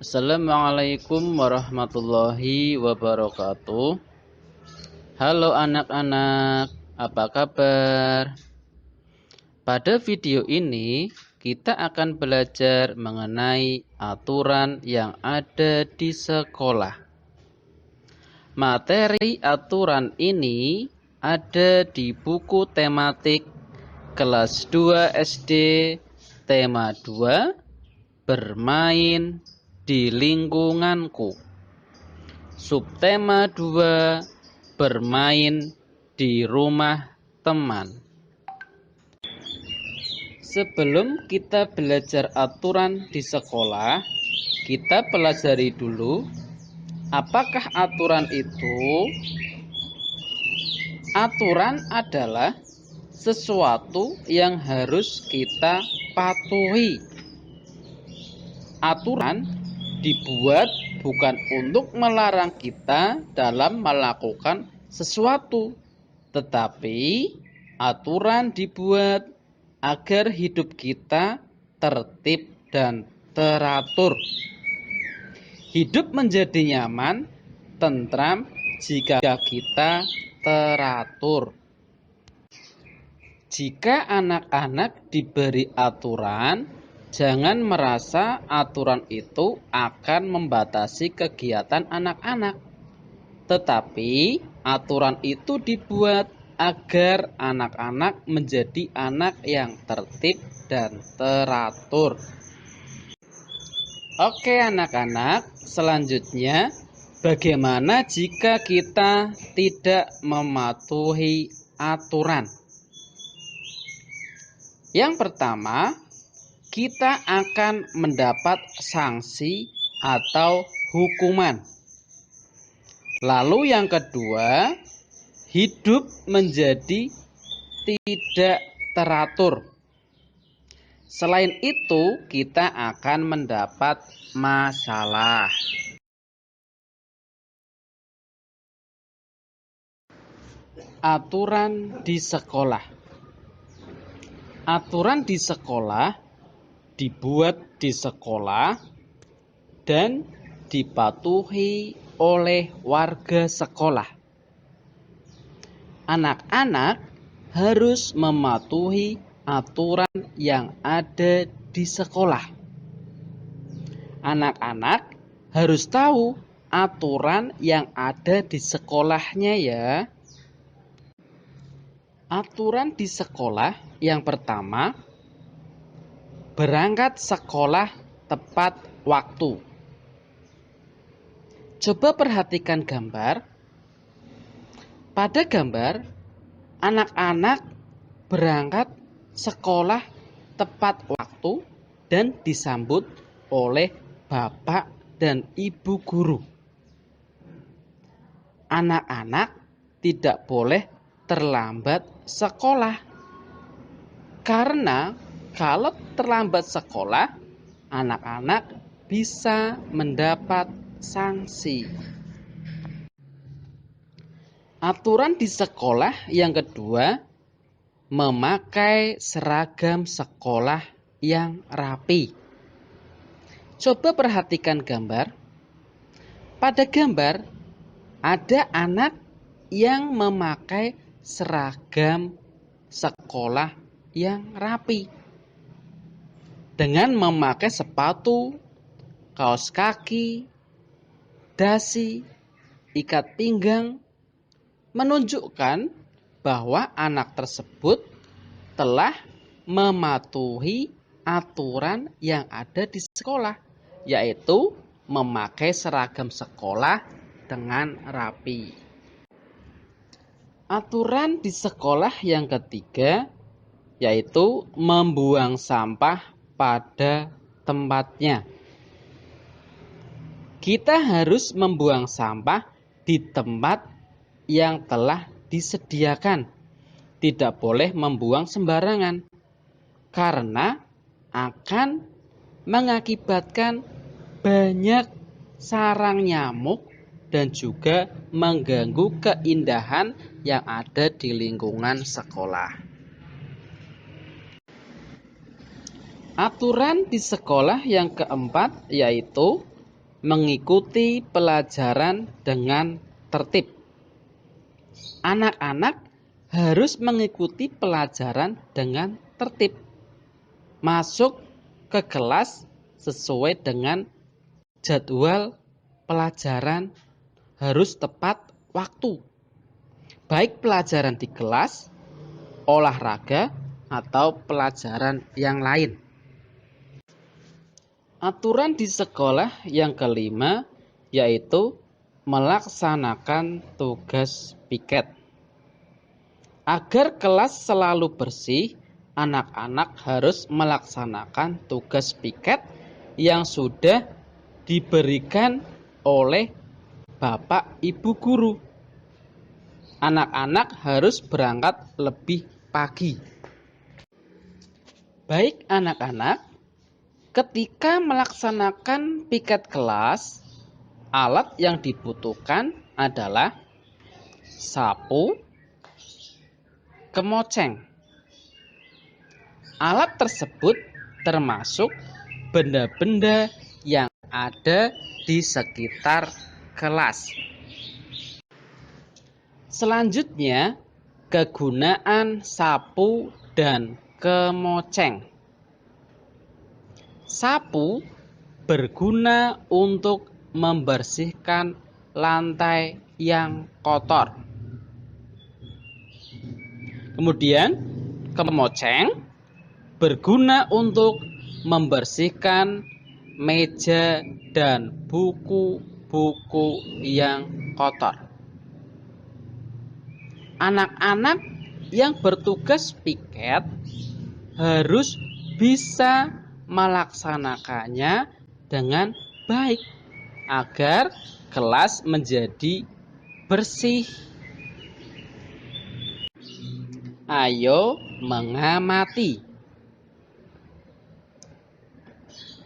Assalamualaikum warahmatullahi wabarakatuh. Halo anak-anak, apa kabar? Pada video ini kita akan belajar mengenai aturan yang ada di sekolah. Materi aturan ini ada di buku tematik kelas 2 SD, tema 2, bermain di lingkunganku. Subtema 2, bermain di rumah teman. Sebelum kita belajar aturan di sekolah, kita pelajari dulu apakah aturan itu. Aturan adalah sesuatu yang harus kita patuhi. Aturan dibuat bukan untuk melarang kita dalam melakukan sesuatu, tetapi aturan dibuat agar hidup kita tertib dan teratur. Hidup menjadi nyaman, tentram jika kita teratur. Jika anak-anak diberi aturan, jangan merasa aturan itu akan membatasi kegiatan anak-anak. Tetapi aturan itu dibuat agar anak-anak menjadi anak yang tertib dan teratur. Oke anak-anak, selanjutnya bagaimana jika kita tidak mematuhi aturan? Yang pertama, kita akan mendapat sanksi atau hukuman. Lalu yang kedua, hidup menjadi tidak teratur. Selain itu, kita akan mendapat masalah. Aturan di sekolah. Aturan di sekolah dibuat di sekolah dan dipatuhi oleh warga sekolah. Anak-anak harus mematuhi aturan yang ada di sekolah. Anak-anak harus tahu aturan yang ada di sekolahnya ya. Aturan di sekolah yang pertama, berangkat sekolah tepat waktu. Coba perhatikan gambar. Pada gambar, anak-anak berangkat sekolah tepat waktu dan disambut oleh bapak dan ibu guru. Anak-anak tidak boleh terlambat sekolah, karena kalau terlambat sekolah, anak-anak bisa mendapat sanksi. Aturan di sekolah yang kedua, memakai seragam sekolah yang rapi. Coba perhatikan gambar. Pada gambar, ada anak yang memakai seragam sekolah yang rapi, dengan memakai sepatu, kaos kaki, dasi, ikat pinggang, menunjukkan bahwa anak tersebut telah mematuhi aturan yang ada di sekolah, yaitu memakai seragam sekolah dengan rapi. Aturan di sekolah yang ketiga, yaitu membuang sampah pada tempatnya. Kita harus membuang sampah di tempat yang telah disediakan. Tidak boleh membuang sembarangan, karena akan mengakibatkan banyak sarang nyamuk dan juga mengganggu keindahan yang ada di lingkungan sekolah. Aturan di sekolah yang keempat yaitu mengikuti pelajaran dengan tertib. Anak-anak harus mengikuti pelajaran dengan tertib. Masuk ke kelas sesuai dengan jadwal pelajaran, harus tepat waktu. Baik pelajaran di kelas, olahraga, atau pelajaran yang lain. Aturan di sekolah yang kelima yaitu melaksanakan tugas piket. Agar kelas selalu bersih, anak-anak harus melaksanakan tugas piket yang sudah diberikan oleh Bapak Ibu guru. Anak-anak harus berangkat lebih pagi. Baik anak-anak, ketika melaksanakan piket kelas, alat yang dibutuhkan adalah sapu, kemoceng. Alat tersebut termasuk benda-benda yang ada di sekitar kelas. Selanjutnya, kegunaan sapu dan kemoceng. Sapu berguna untuk membersihkan lantai yang kotor. Kemudian, kemoceng berguna untuk membersihkan meja dan buku-buku yang kotor. Anak-anak yang bertugas piket harus bisa melaksanakannya dengan baik agar kelas menjadi bersih. Ayo mengamati.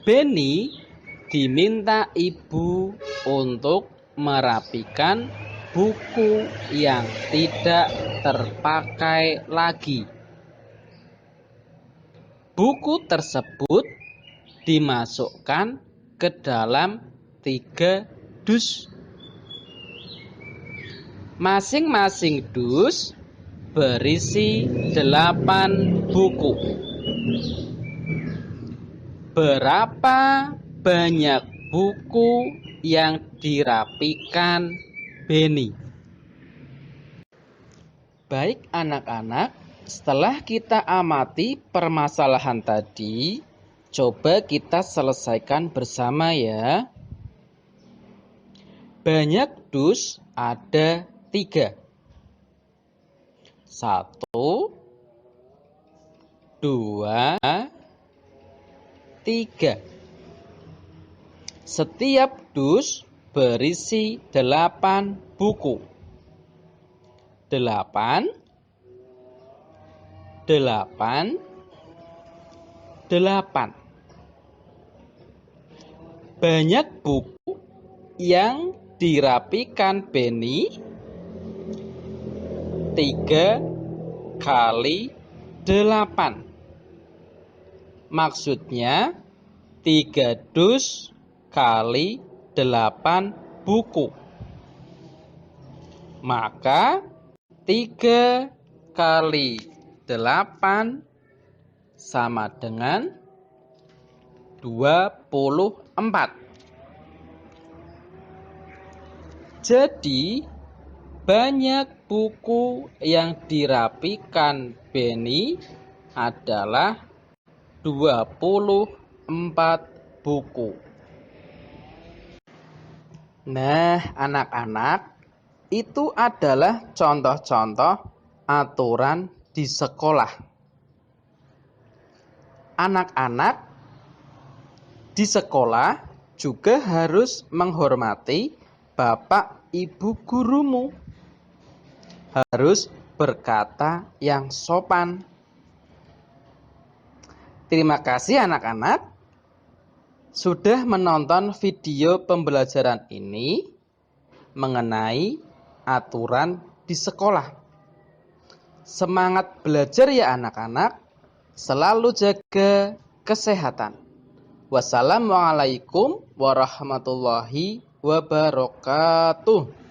Benny diminta ibu untuk merapikan buku yang tidak terpakai lagi. Buku tersebut dimasukkan ke dalam 3 dus. Masing-masing dus berisi 8 buku. Berapa banyak buku yang dirapikan Benny? Baik anak-anak, setelah kita amati permasalahan tadi, coba kita selesaikan bersama ya. Banyak dus ada 3. 1, 2, 3. Setiap dus berisi 8 buku. 8, 8, 8. Banyak buku yang dirapikan Benny 3 kali 8. Maksudnya 3 dus kali 8 buku. Maka 3 kali 8 sama dengan 24. Jadi banyak buku yang dirapikan Benny adalah 24 buku. Nah, anak-anak, itu adalah contoh-contoh aturan di sekolah. Anak-anak di sekolah juga harus menghormati Bapak Ibu gurumu. Harus berkata yang sopan. Terima kasih anak-anak sudah menonton video pembelajaran ini mengenai aturan di sekolah. Semangat belajar ya anak-anak, selalu jaga kesehatan. Wassalamualaikum warahmatullahi wabarakatuh.